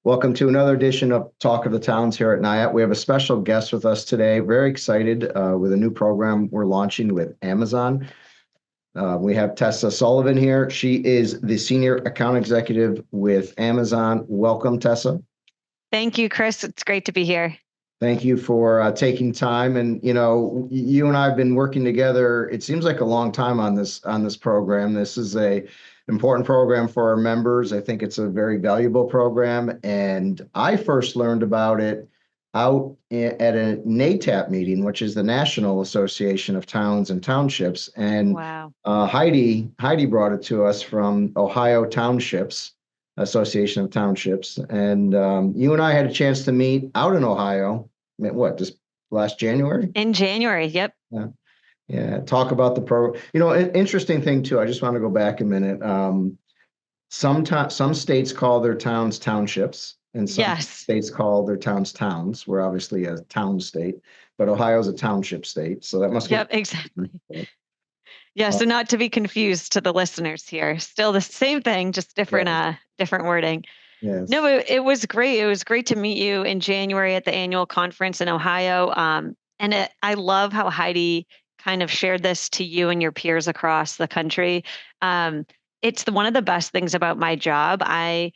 Welcome to another edition of Talk of the Towns here at NIAT. We have a special guest with us today. Very excited with a new program we're launching with Amazon. We have Tessa Sullivan here. She is the Senior Account Executive with Amazon. Welcome, Tessa. Thank you, Chris. It's great to be here. Thank you for taking time. And you and I have been working together. It seems like a long time on this program. This is a important program for our members. I think it's a very valuable program. And I first learned about it out at a NATAP meeting, which is the National Association of Towns and Townships. And Wow. Heidi brought it to us from Ohio Townships. Association of Townships. And you and I had a chance to meet out in Ohio. Just last January? In January, yep. Yeah. Talk about the an interesting thing too. I just want to go back a minute. Some states call their towns townships, and some states call their towns. We're obviously a town state, but Ohio's a township state. So that must be. Yep, exactly. Yeah, so not to be confused to the listeners here. Still the same thing, just different wording. Yes. No, it was great. It was great to meet you in January at the annual conference in Ohio. I love how Heidi kind of shared this to you and your peers across the country. It's one of the best things about my job. I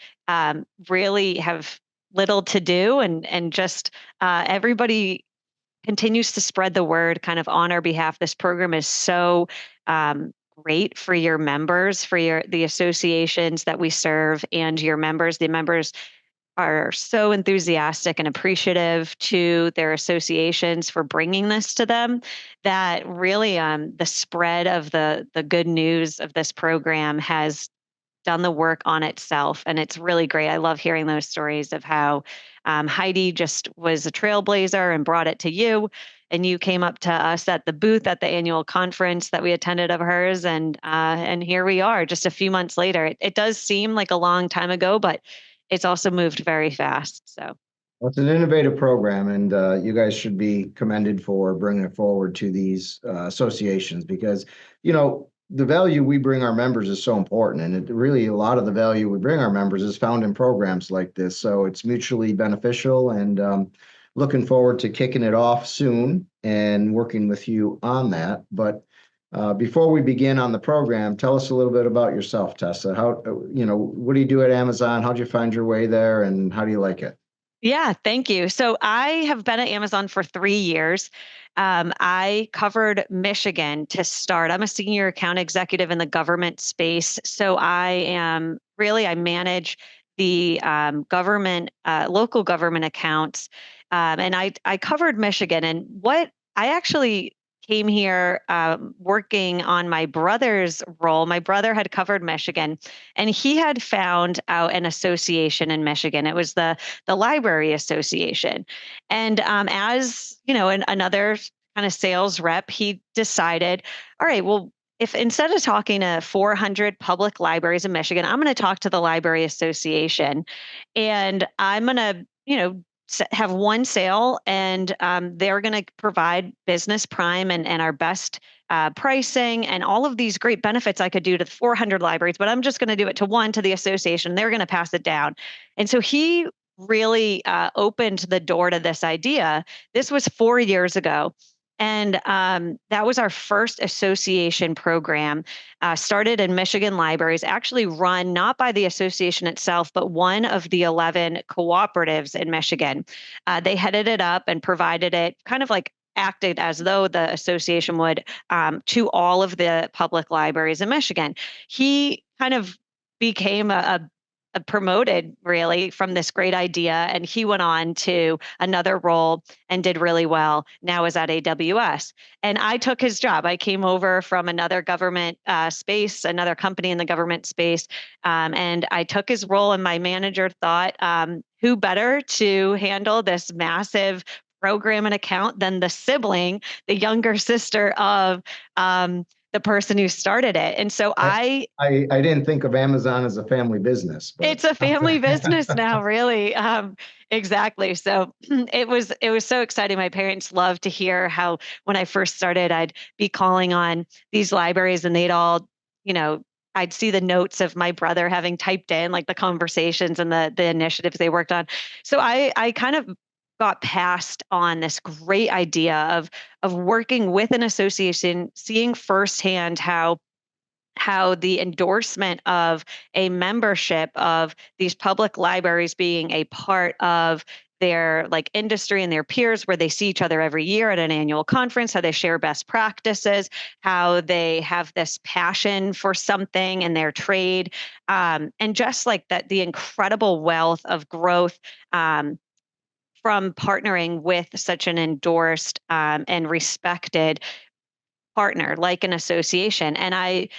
really have little to do, and just everybody continues to spread the word kind of on our behalf. This program is so great for your members, for the associations that we serve and your members. The members are so enthusiastic and appreciative to their associations for bringing this to them that really the spread of the good news of this program has done the work on itself. And it's really great. I love hearing those stories of how Heidi just was a trailblazer and brought it to you. And you came up to us at the booth at the annual conference that we attended of hers. And here we are just a few months later. It does seem like a long time ago, but it's also moved very fast. So. Well, it's an innovative program, and you guys should be commended for bringing it forward to these associations because, the value we bring our members is so important. And a lot of the value we bring our members is found in programs like this. So it's mutually beneficial, and looking forward to kicking it off soon and working with you on that. But before we begin on the program, tell us a little bit about yourself, Tessa. What do you do at Amazon? How'd you find your way there, and how do you like it? Yeah, thank you. So I have been at Amazon for 3 years. I covered Michigan to start. I'm a senior account executive in the government space. So I manage the local government accounts. And I covered Michigan. And what I actually came here working on my brother's role. My brother had covered Michigan, and he had found out an association in Michigan. It was the Library Association. And as another kind of sales rep, he decided, all right, well, if instead of talking to 400 public libraries in Michigan, I'm going to talk to the Library Association, and I'm going to, have one sale, and they're going to provide Business Prime and our best pricing and all of these great benefits I could do to 400 libraries, but I'm just going to do it to the association. They're going to pass it down. And so he really opened the door to this idea. This was 4 years ago. And that was our first association program, started in Michigan libraries, actually run not by the association itself, but one of the 11 cooperatives in Michigan. They headed it up and provided it, kind of like acted as though the association would, to all of the public libraries in Michigan. He kind of became a promoted really from this great idea, and he went on to another role and did really well. Now is at AWS, and I took his job. I came over from another government space, another company in the government space, and I took his role. And my manager thought, who better to handle this massive program and account than the sibling, the younger sister of the person who started it. And so I didn't think of Amazon as a family business. But. It's a family business now, really. Exactly. So it was so exciting. My parents loved to hear how when I first started, I'd be calling on these libraries and they'd all, I'd see the notes of my brother having typed in like the conversations and the initiatives they worked on. So I kind of got passed on this great idea of working with an association, seeing firsthand how the endorsement of a membership of these public libraries being a part of their like industry and their peers, where they see each other every year at an annual conference, how they share best practices, how they have this passion for something in their trade, and just like that, the incredible wealth of growth from partnering with such an endorsed and respected partner like an association. And I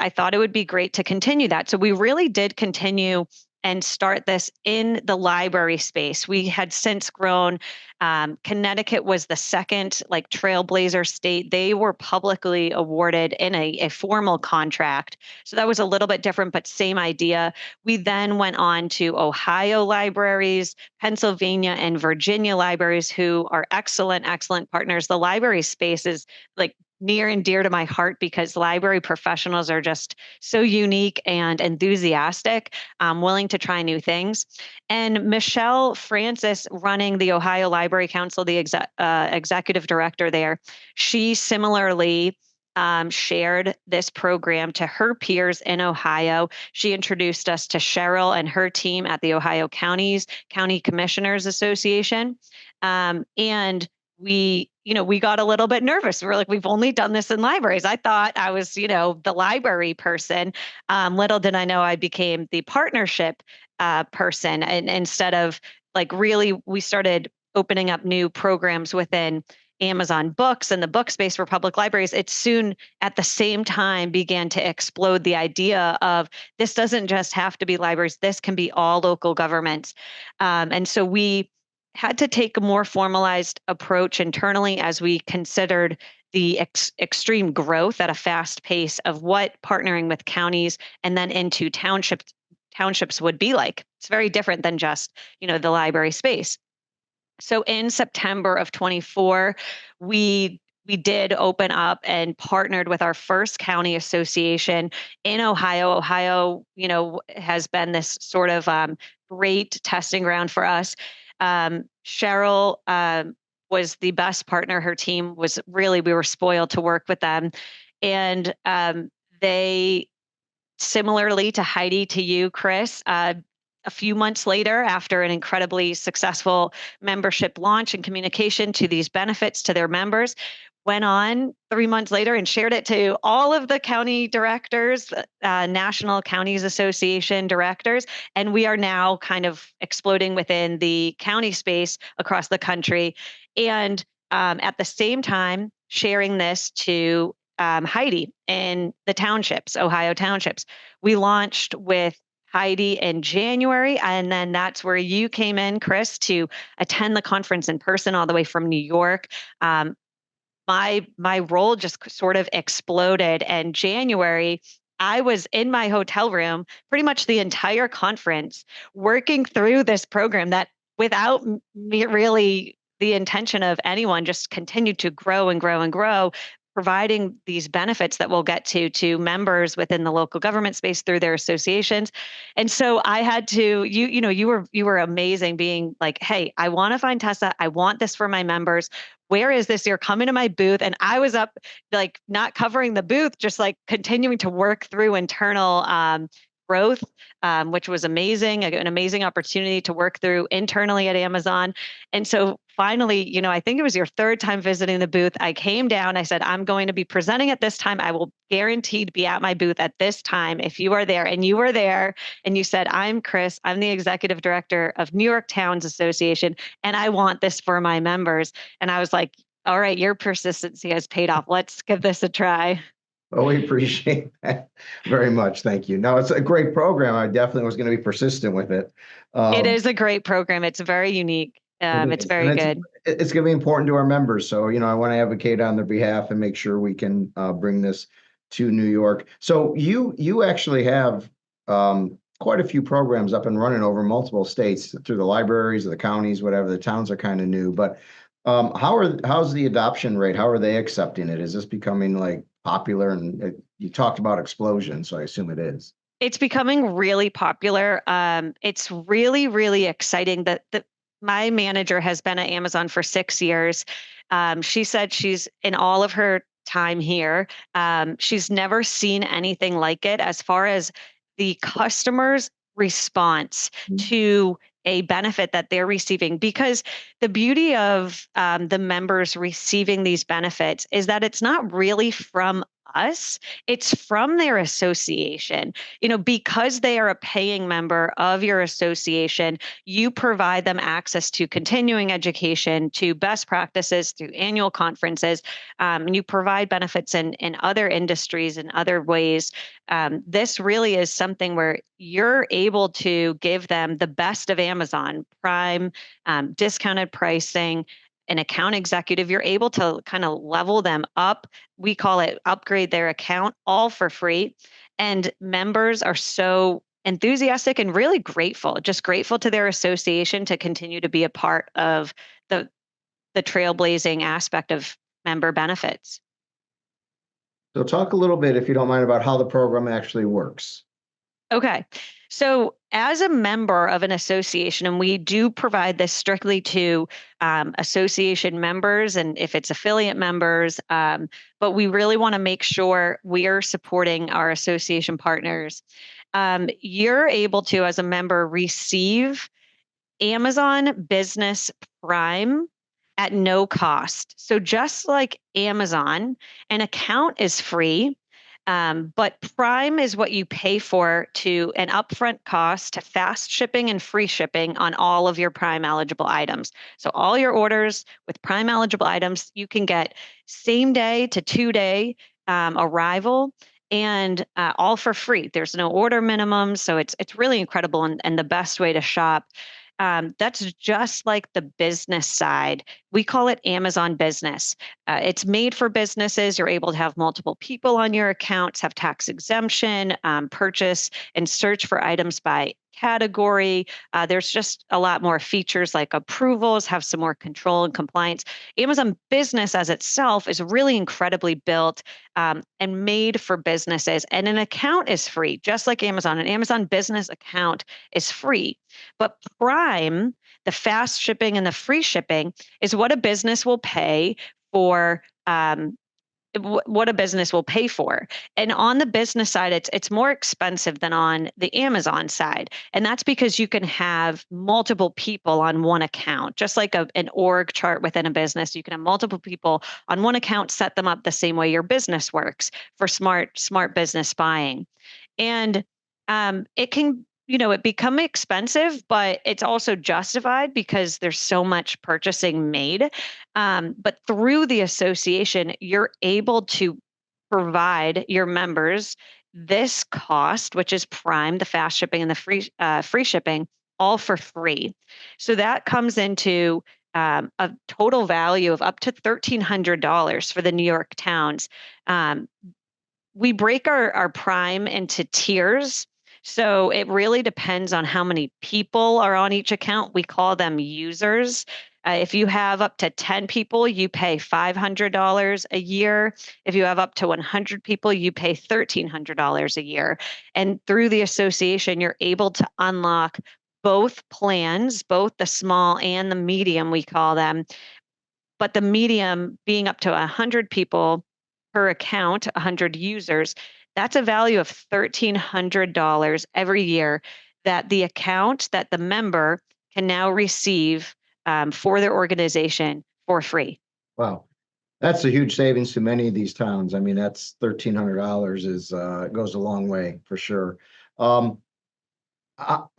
thought it would be great to continue that. So we really did continue and start this in the library space. We had since grown. Connecticut was the second like trailblazer state. They were publicly awarded in a formal contract. So that was a little bit different, but same idea. We then went on to Ohio libraries, Pennsylvania and Virginia libraries, who are excellent partners. The library space is like near and dear to my heart because library professionals are just so unique and enthusiastic, willing to try new things. And Michelle Francis, running the Ohio Library Council, the executive director there, she similarly shared this program to her peers in Ohio. She introduced us to Cheryl and her team at the Ohio County Commissioners Association. And we got a little bit nervous. We're like, we've only done this in libraries. I thought I was, the library person. Little did I know I became the partnership person. And instead of like really, we started opening up new programs within Amazon Books and the book space for public libraries. It soon at the same time began to explode the idea of this doesn't just have to be libraries. This can be all local governments. And so we had to take a more formalized approach internally as we considered the extreme growth at a fast pace of what partnering with counties and then into townships would be like. It's very different than just, the library space. So in September of 24, we did open up and partnered with our first county association in Ohio. Ohio, has been this sort of great testing ground for us. Cheryl was the best partner. Her team was really, we were spoiled to work with them. And they, similarly to Heidi, to you, Chris, a few months later, after an incredibly successful membership launch and communication to these benefits to their members, went on 3 months later and shared it to all of the county directors, National Counties Association directors. And we are now kind of exploding within the county space across the country. And at the same time, sharing this to Heidi in the townships, Ohio townships. We launched with Heidi in January. And then that's where you came in, Chris, to attend the conference in person all the way from New York. My role just sort of exploded. And January, I was in my hotel room pretty much the entire conference working through this program that without me really the intention of anyone just continued to grow and grow and grow, providing these benefits that we'll get to members within the local government space through their associations. And so I had to, you were amazing being like, hey, I want to find Tessa. I want this for my members. Where is this? You're coming to my booth. And I was up like not covering the booth, just like continuing to work through internal growth, which was amazing, an amazing opportunity to work through internally at Amazon. And so finally, I think it was your third time visiting the booth. I came down, I said, I'm going to be presenting at this time. I will guaranteed be at my booth at this time if you are there. And you were there and you said, I'm Chris, I'm the executive director of New York Towns Association, and I want this for my members. And I was like, all right, your persistency has paid off. Let's give this a try. Well, we appreciate that very much. Thank you. No, it's a great program. I definitely was going to be persistent with it. It is a great program. It's very unique. It's very good. It's going to be important to our members. So, I want to advocate on their behalf and make sure we can bring this to New York. So you actually have quite a few programs up and running over multiple states through the libraries or the counties, whatever. The towns are kind of new, but How's the adoption rate? How are they accepting it? Is this becoming like popular? And you talked about explosion, so I assume it is. It's becoming really popular. It's really, really exciting that my manager has been at Amazon for 6 years. She said she's in all of her time here. She's never seen anything like it as far as the customer's response to a benefit that they're receiving. Because the beauty of the members receiving these benefits is that it's not really from us, it's from their association. Because they are a paying member of your association, you provide them access to continuing education, to best practices through annual conferences. And you provide benefits in other industries and other ways. This really is something where you're able to give them the best of Amazon Prime, discounted pricing, an account executive. You're able to kind of level them up. We call it upgrade their account, all for free. And members are so enthusiastic and really grateful, just grateful to their association to continue to be a part of the trailblazing aspect of member benefits. So talk a little bit, if you don't mind, about how the program actually works. Okay. So, as a member of an association, and we do provide this strictly to association members and if it's affiliate members, but we really want to make sure we are supporting our association partners. You're able to, as a member, receive Amazon Business Prime at no cost. So, just like Amazon, an account is free. But Prime is what you pay for to an upfront cost to fast shipping and free shipping on all of your Prime eligible items. So all your orders with Prime eligible items, you can get same day to 2 day arrival and all for free. There's no order minimum, so it's really incredible and the best way to shop. That's just like the business side. We call it Amazon Business. It's made for businesses. You're able to have multiple people on your accounts, have tax exemption, purchase and search for items by category. There's just a lot more features like approvals, have some more control and compliance. Amazon Business as itself is really incredibly built and made for businesses. And an account is free, just like Amazon. An Amazon Business account is free. But Prime, the fast shipping and the free shipping, is what a business will pay for. What a business will pay for. And on the business side, it's more expensive than on the Amazon side. And that's because you can have multiple people on one account, just like an org chart within a business. You can have multiple people on one account, set them up the same way your business works for smart business buying. And it can, it become expensive, but it's also justified because there's so much purchasing made. But through the association, you're able to provide your members this cost, which is Prime, the fast shipping and the free shipping, all for free. So that comes into a total value of up to $1,300 for the New York towns. We break our Prime into tiers. So it really depends on how many people are on each account. We call them users. If you have up to 10 people, you pay $500 a year. If you have up to 100 people, you pay $1,300 a year. And through the association, you're able to unlock both plans, both the small and the medium, we call them. But the medium being up to 100 people per account, 100 users, that's a value of $1,300 every year that the account that the member can now receive for their organization for free. Wow. That's a huge savings to many of these towns. I mean, that's $1,300 is goes a long way for sure.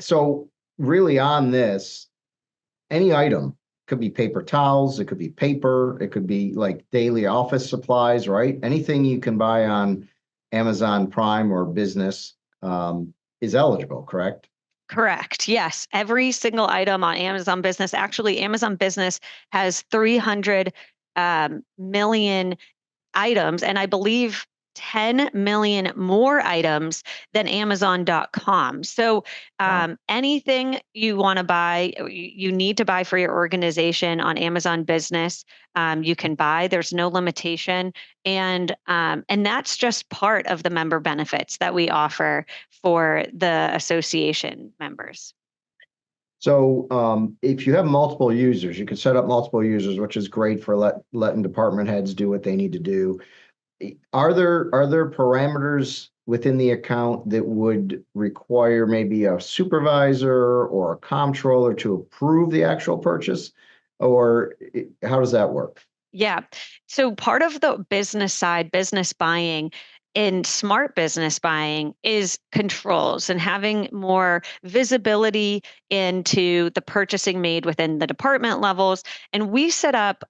So really on this, any item could be paper towels, it could be paper, it could be like daily office supplies, right? Anything you can buy on Amazon Prime or Business is eligible, correct? Correct. Yes. Every single item on Amazon Business, actually, Amazon Business has 300 million items. And I believe 10 million more items than Amazon.com. So Wow. anything you want to buy, you need to buy for your organization on Amazon Business, you can buy. There's no limitation, and that's just part of the member benefits that we offer for the association members. So if you have multiple users, you can set up multiple users, which is great for letting department heads do what they need to do. Are there parameters within the account that would require maybe a supervisor or a comptroller to approve the actual purchase? Or how does that work? Yeah. So part of the business side, business buying in smart business buying is controls and having more visibility into the purchasing made within the department levels. And we set up,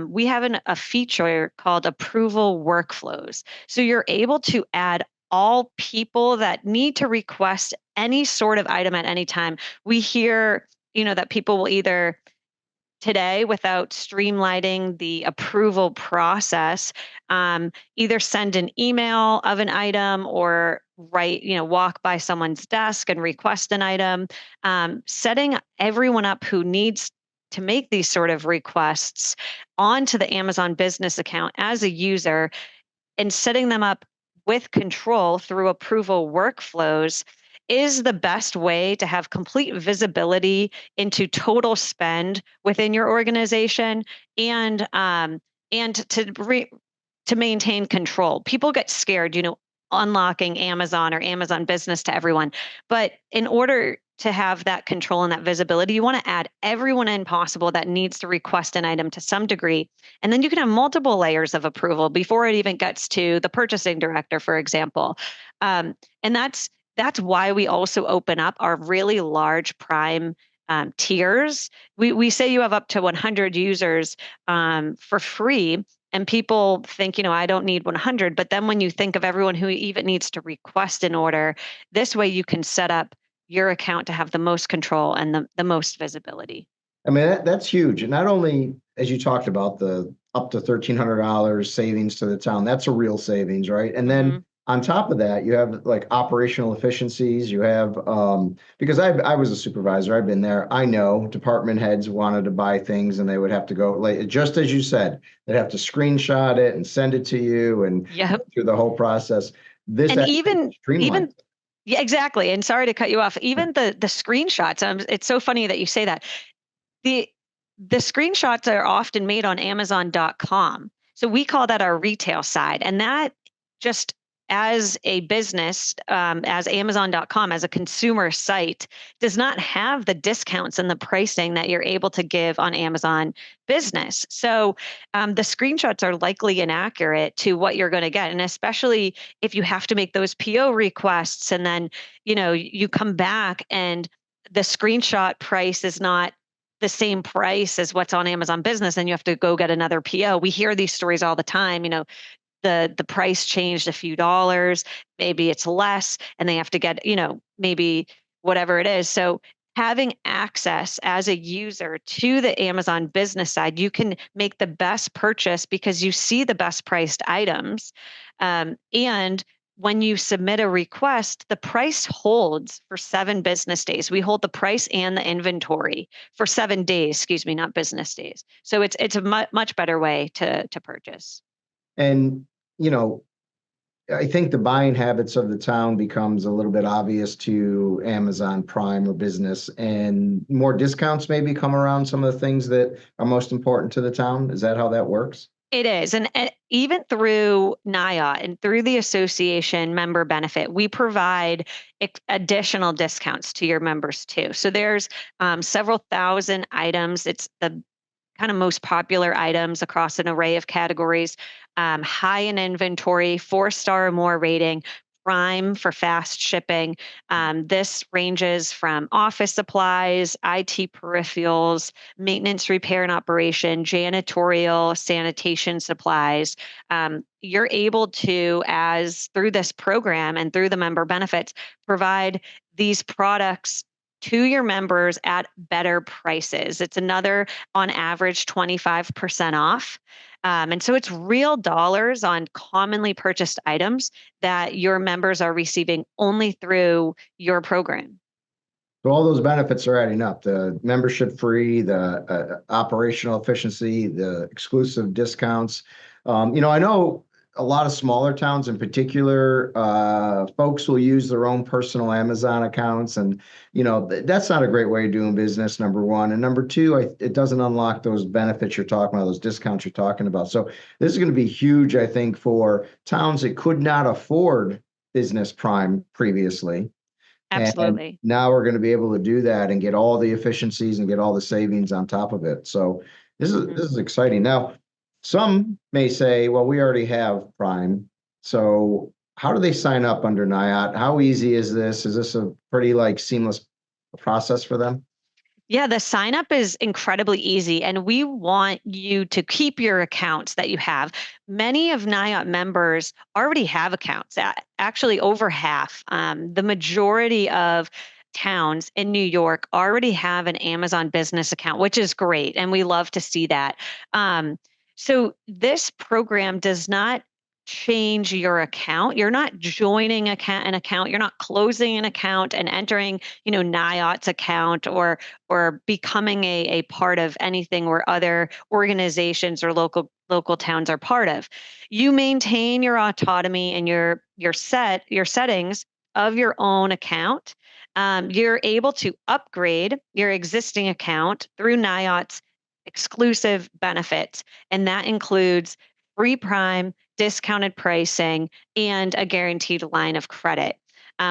we have a feature called approval workflows. So you're able to add all people that need to request any sort of item at any time. We hear, that people will either today without streamlining the approval process, either send an email of an item or walk by someone's desk and request an item. Setting everyone up who needs to make these sort of requests onto the Amazon business account as a user and setting them up with control through approval workflows is the best way to have complete visibility into total spend within your organization and to maintain control. People get scared, unlocking Amazon or Amazon Business to everyone, but in order to have that control and that visibility, you want to add everyone in possible that needs to request an item to some degree. And then you can have multiple layers of approval before it even gets to the purchasing director, for example. And that's why we also open up our really large Prime tiers. We say you have up to 100 users for free. And people think, I don't need 100. But then when you think of everyone who even needs to request an order, this way you can set up your account to have the most control and the most visibility. I mean, that's huge. And not only, as you talked about, the up to $1,300 savings to the town, that's a real savings, right? And Hmm. then on top of that, you have like operational efficiencies. You have, because I was a supervisor, I've been there. I know department heads wanted to buy things and they would have to go, like, just as you said, they'd have to screenshot it and send it to you and go Yep. through the whole process. This And actually streamlines even it. yeah, exactly. And sorry to cut you off. Even the screenshots. It's so funny that you say that. The the screenshots are often made on Amazon.com. So we call that our retail side. And that just as a business, as Amazon.com, as a consumer site, does not have the discounts and the pricing that you're able to give on Amazon Business. So the screenshots are likely inaccurate to what you're going to get. And especially if you have to make those PO requests and then, you come back and the screenshot price is not the same price as what's on Amazon Business, and you have to go get another PO. We hear these stories all the time. The price changed a few dollars, maybe it's less, and they have to get, maybe whatever it is. So having access as a user to the Amazon Business side, you can make the best purchase because you see the best priced items. And when you submit a request, the price holds for 7 business days. We hold the price and the inventory for 7 days, excuse me, not business days. So it's a much better way to purchase. And, you know, I think the buying habits of the town becomes a little bit obvious to Amazon Prime or business, and more discounts maybe come around some of the things that are most important to the town. Is that how that works? It is. And even through NIA and through the association member benefit, we provide additional discounts to your members too. So there's several thousand items. It's the kind of most popular items across an array of categories, high in inventory, 4-star or more rating, prime for fast shipping. This ranges from office supplies, IT peripherals, maintenance, repair and operation, janitorial, sanitation supplies. You're able to, as through this program and through the member benefits, provide these products to your members at better prices. It's another, on average, 25% off. And so it's real dollars on commonly purchased items that your members are receiving only through your program. So all those benefits are adding up, the membership free, the operational efficiency, the exclusive discounts. I know a lot of smaller towns in particular, folks will use their own personal Amazon accounts. And, that's not a great way of doing business, number one. And number two, it doesn't unlock those benefits you're talking about, those discounts you're talking about. So this is going to be huge, I think, for towns that could not afford Business Prime previously. And Absolutely. now we're going to be able to do that and get all the efficiencies and get all the savings on top of it. So this is exciting. Now, some may say, well, we already have Prime. So how do they sign up under NIOT? How easy is this? Is this a pretty seamless process for them? Yeah, the sign up is incredibly easy, and we want you to keep your accounts that you have. Many of NIOT members already have accounts, actually over half. The majority of towns in New York already have an Amazon business account, which is great, and we love to see that. So this program does not change your account. You're not joining an account. You're not closing an account and entering, NIOT's account or becoming a part of anything where other organizations or local towns are part of. You maintain your autonomy and your settings of your own account. You're able to upgrade your existing account through NIOT's exclusive benefits, and that includes free Prime, discounted pricing, and a guaranteed line of credit.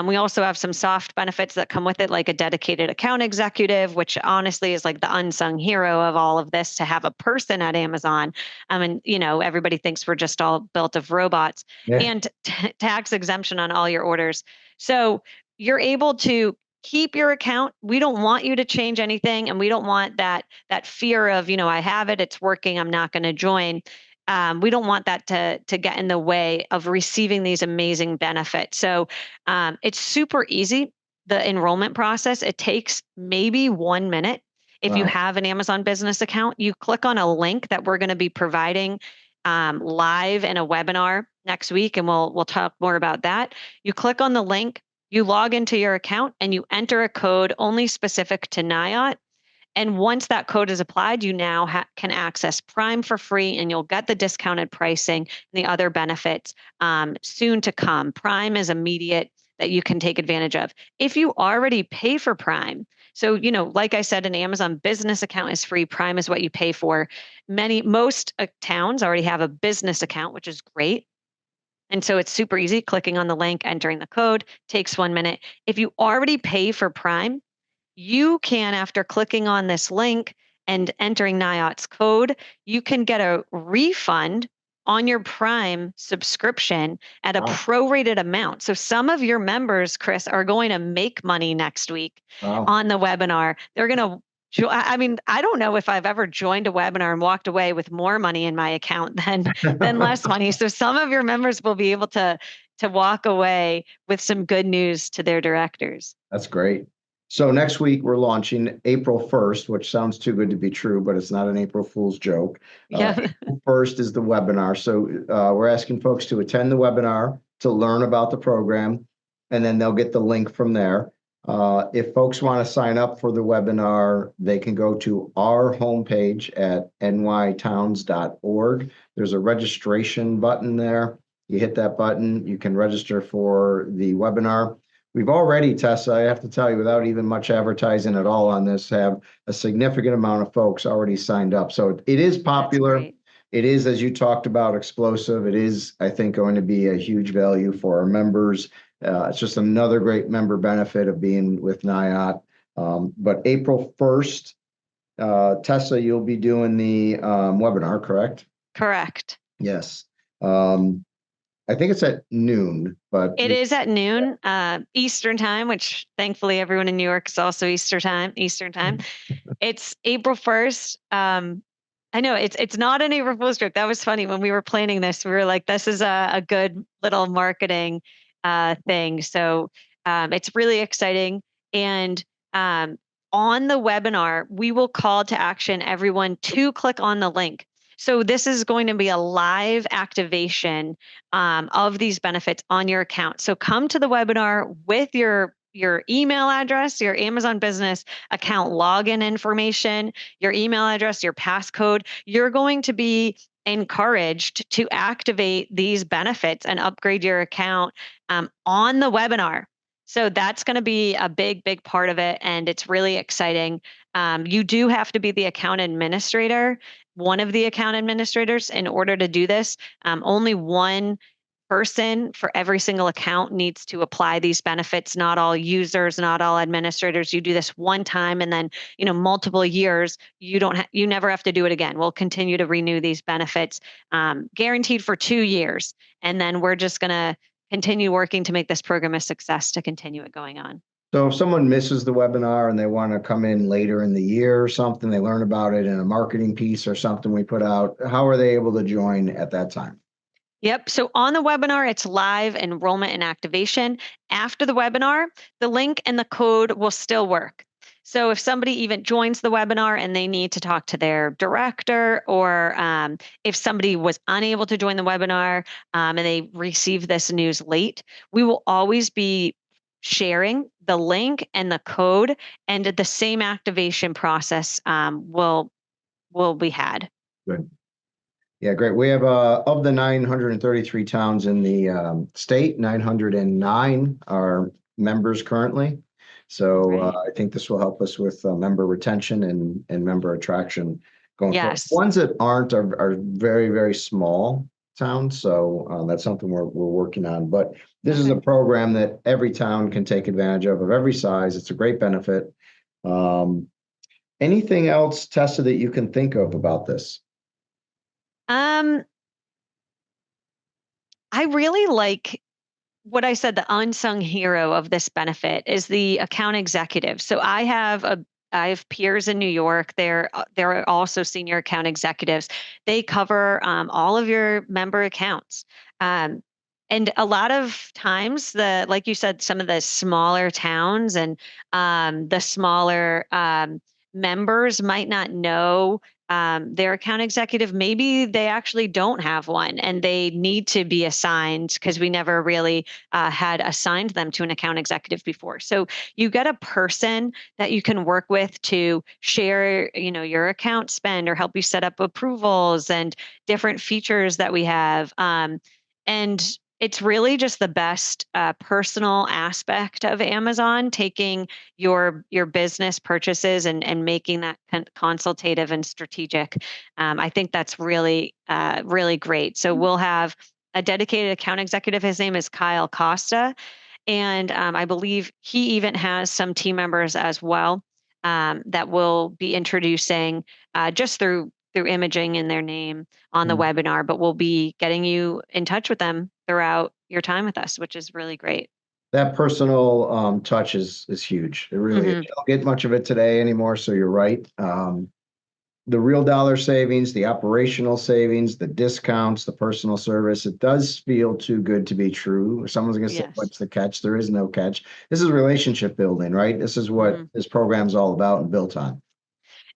We also have some soft benefits that come with it, like a dedicated account executive, which honestly is like the unsung hero of all of this, to have a person at Amazon. And, everybody thinks we're just all built of robots, Yeah. and tax exemption on all your orders. So you're able to keep your account. We don't want you to change anything. And we don't want that fear of, I have it, it's working, I'm not going to join. We don't want that to get in the way of receiving these amazing benefits. So it's super easy. The enrollment process, it takes maybe 1 minute. If you Wow. have an Amazon business account, you click on a link that we're going to be providing live in a webinar next week, and we'll talk more about that. You click on the link, you log into your account, and you enter a code only specific to NIOT. And once that code is applied, you now can access Prime for free, and you'll get the discounted pricing and the other benefits soon to come. Prime is immediate that you can take advantage of. If you already pay for Prime, so, like I said, an Amazon business account is free. Prime is what you pay for. Most towns already have a business account, which is great. And so it's super easy. Clicking on the link, entering the code takes 1 minute. If you already pay for Prime, you can, after clicking on this link and entering NIOT's code, you can get a refund on your Prime subscription at a Wow. prorated amount. So some of your members, Chris, are going to make money next week Wow. on the webinar. They're going to I mean, I don't know if I've ever joined a webinar and walked away with more money in my account than less money. So some of your members will be able to walk away with some good news to their directors. That's great. So next week we're launching April 1st, which sounds too good to be true, but it's not an April Fool's joke. Yeah. April 1st is the webinar. So we're asking folks to attend the webinar to learn about the program, and then they'll get the link from there. If folks want to sign up for the webinar, they can go to our homepage at nytowns.org. There's a registration button there. You hit that button, you can register for the webinar. We've already, Tessa, I have to tell you, without even much advertising at all on this, have a significant amount of folks already signed up. So it is popular. It is, as you talked about, explosive. It is, I think, going to be a huge value for our members. It's just another great member benefit of being with NIOT. But April 1st, Tessa, you'll be doing the webinar, correct? Correct. Yes. I think it's at noon, but it is at noon Eastern time, which thankfully everyone in New York is also Eastern time. It's April 1st. I know it's not an April Fool's joke. That was funny when we were planning this. We were like, this is a good little marketing thing. So it's really exciting. And on the webinar, we will call to action everyone to click on the link. So this is going to be a live activation of these benefits on your account. So come to the webinar with your email address, your Amazon Business account login information, your email address, your passcode. You're going to be encouraged to activate these benefits and upgrade your account on the webinar. So that's going to be a big, big part of it. And it's really exciting. You do have to be the account administrator, one of the account administrators, in order to do this. Only one person for every single account needs to apply these benefits. Not all users, not all administrators. You do this one time, and then multiple years. You never have to do it again. We'll continue to renew these benefits, guaranteed for 2 years, and then we're just gonna continue working to make this program a success to continue it going on. So if someone misses the webinar and they want to come in later in the year or something, they learn about it in a marketing piece or something we put out, how are they able to join at that time? Yep. So on the webinar, it's live enrollment and activation. After the webinar, the link and the code will still work. So if somebody even joins the webinar and they need to talk to their director, or if somebody was unable to join the webinar and they received this news late, we will always be sharing the link and the code, and the same activation process will be had. Good. Yeah, great. We have of the 933 towns in the state, 909 are members currently. So Right. I think this will help us with member retention and member attraction going forward. Yes. Ones that aren't are very, very small towns. So that's something we're working on. But this is a program that every town can take advantage of every size. It's a great benefit. Anything else, Tessa, that you can think of about this? I really like what I said. The unsung hero of this benefit is the account executive. So I have peers in New York. They're also senior account executives. They cover all of your member accounts. Um, and a lot of times, like you said, some of the smaller towns and the smaller members might not know their account executive. Maybe they actually don't have one and they need to be assigned, because we never really had assigned them to an account executive before. So you get a person that you can work with to share, your account spend, or help you set up approvals and different features that we have. And it's really just the best personal aspect of Amazon, taking your business purchases and making that consultative and strategic. I think that's really really great. So we'll have a dedicated account executive. His name is Kyle Costa, and I believe he even has some team members as well that will be introducing just through imaging in their name on the webinar, but we'll be getting you in touch with them throughout your time with us, which is really great. That personal touch is huge. It really is. You don't get much of it today anymore, so you're right. The real dollar savings, the operational savings, the discounts, the personal service, it does feel too good to be true. Someone's going to say, Yes. what's the catch? There is no catch. This is relationship building, right? This is what this program's all about and built on.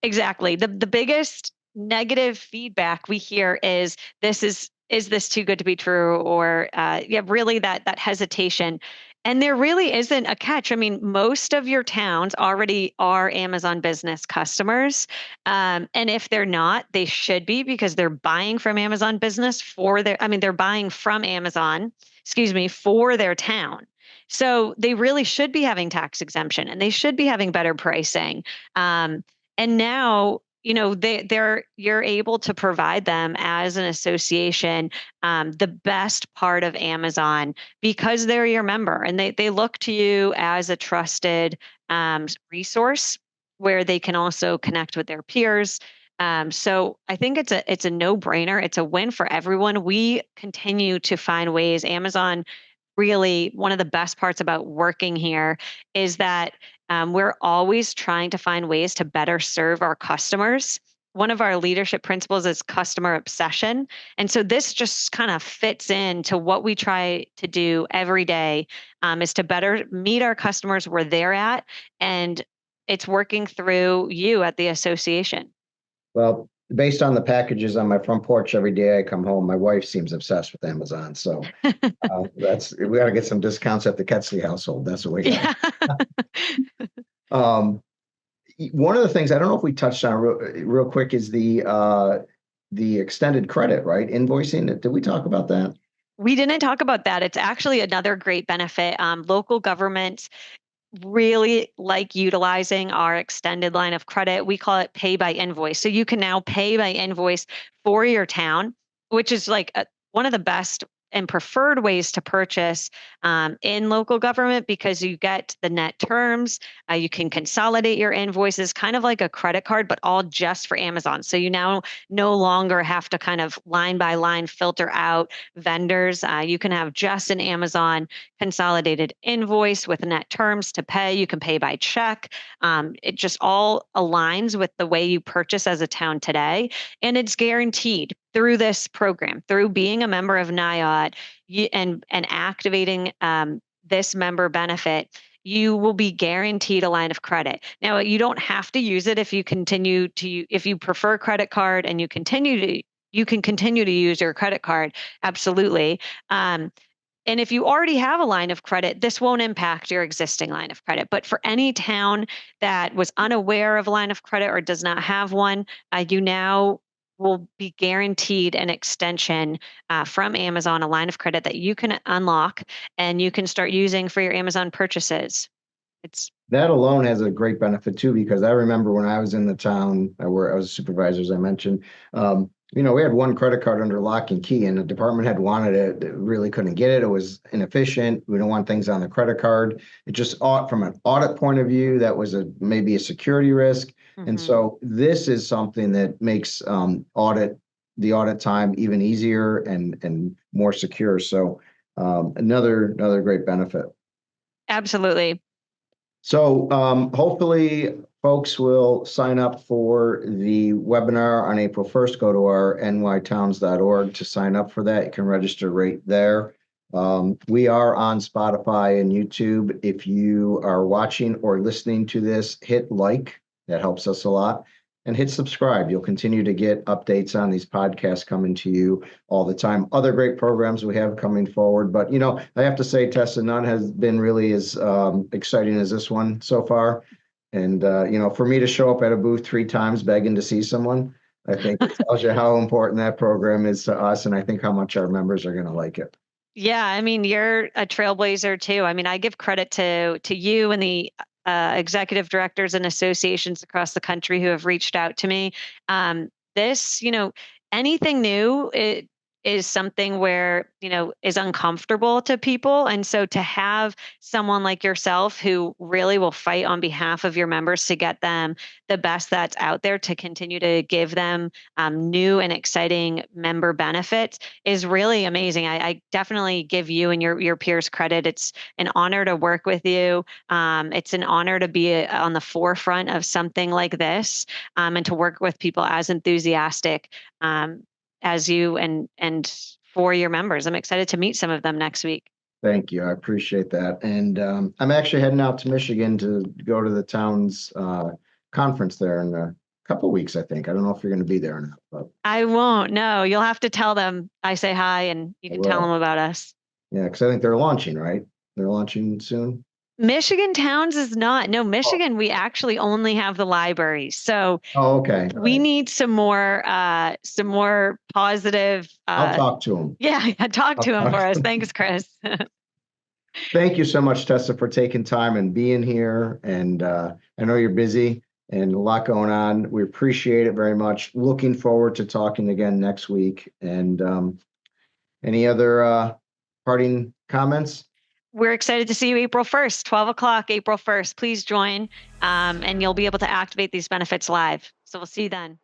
Exactly. The biggest negative feedback we hear is this too good to be true? Or yeah, really that hesitation. And there really isn't a catch. I mean, most of your towns already are Amazon Business customers. And if they're not, they should be, because they're buying from Amazon Business they're buying from Amazon, excuse me, for their town. So they really should be having tax exemption, and they should be having better pricing. And now, you're able to provide them as an association the best part of Amazon, because they're your member, and they look to you as a trusted resource where they can also connect with their peers. So I think it's a no-brainer. It's a win for everyone. We continue to find ways. Amazon, really, one of the best parts about working here is that we're always trying to find ways to better serve our customers. One of our leadership principles is customer obsession. And so this just kind of fits into what we try to do every day, is to better meet our customers where they're at. And it's working through you at the association. Well, based on the packages on my front porch every day I come home, my wife seems obsessed with Amazon. So we got to get some discounts at the Ketsley household. That's what we got. Yeah. Um, one of the things I don't know if we touched on real quick is the extended credit, right? Invoicing. Did we talk about that? We didn't talk about that. It's actually another great benefit. Local governments really like utilizing our extended line of credit. We call it pay by invoice. So you can now pay by invoice for your town, which is like one of the best and preferred ways to purchase in local government because you get the net terms. You can consolidate your invoices, kind of like a credit card, but all just for Amazon. So you now no longer have to kind of line by line filter out vendors. You can have just an Amazon consolidated invoice with net terms to pay. You can pay by check. It just all aligns with the way you purchase as a town today. And it's guaranteed through this program, through being a member of NIOT and activating this member benefit. You will be guaranteed a line of credit. Now, you don't have to use it if you if you prefer credit card and you can continue to use your credit card. Absolutely. And if you already have a line of credit, this won't impact your existing line of credit. But for any town that was unaware of a line of credit or does not have one, you now will be guaranteed an extension from Amazon, a line of credit that you can unlock and you can start using for your Amazon purchases. It's That alone has a great benefit too, because I remember when I was in the town where I was a supervisor, as I mentioned, we had one credit card under lock and key, and the department had wanted it, really couldn't get it. It was inefficient. We don't want things on the credit card. It just from an audit point of view, that was maybe a security risk. And so this is something that makes the audit time even easier and more secure. So another great benefit. absolutely. So hopefully folks will sign up for the webinar on April 1st. Go to our nytowns.org to sign up for that. You can register right there. We are on Spotify and YouTube. If you are watching or listening to this, hit like. That helps us a lot. And hit subscribe. You'll continue to get updates on these podcasts coming to you all the time. Other great programs we have coming forward. But, I have to say, Tessa, none has been really as exciting as this one so far. And, for me to show up at a booth 3 times begging to see someone, I think it tells you how important that program is to us. And I think how much our members are going to like it. Yeah, I mean, you're a trailblazer too. I mean, I give credit to you and the executive directors and associations across the country who have reached out to me. This, anything new, it is something where, is uncomfortable to people. And so to have someone like yourself who really will fight on behalf of your members to get them the best that's out there to continue to give them new and exciting member benefits is really amazing. I definitely give you and your peers credit. It's an honor to work with you. It's an honor to be on the forefront of something like this and to work with people as enthusiastic as you and for your members. I'm excited to meet some of them next week. Thank you. I appreciate that. And I'm actually heading out to Michigan to go to the town's conference there in a couple of weeks, I think. I don't know if you're going to be there or not. But I won't. No, you'll have to tell them I say hi and you can tell them about us. Yeah, because I think they're launching, right? They're launching soon. Michigan Towns is not. No, Michigan, we actually only have the library. So okay. We need some more positive. I'll talk to them. Yeah, talk to him for us. Thanks, Chris. Thank you so much, Tessa, for taking time and being here. And I know you're busy and a lot going on. We appreciate it very much. Looking forward to talking again next week. And any other parting comments? We're excited to see you April 1st, 12 o'clock, April 1st. Please join and you'll be able to activate these benefits live. So we'll see you then.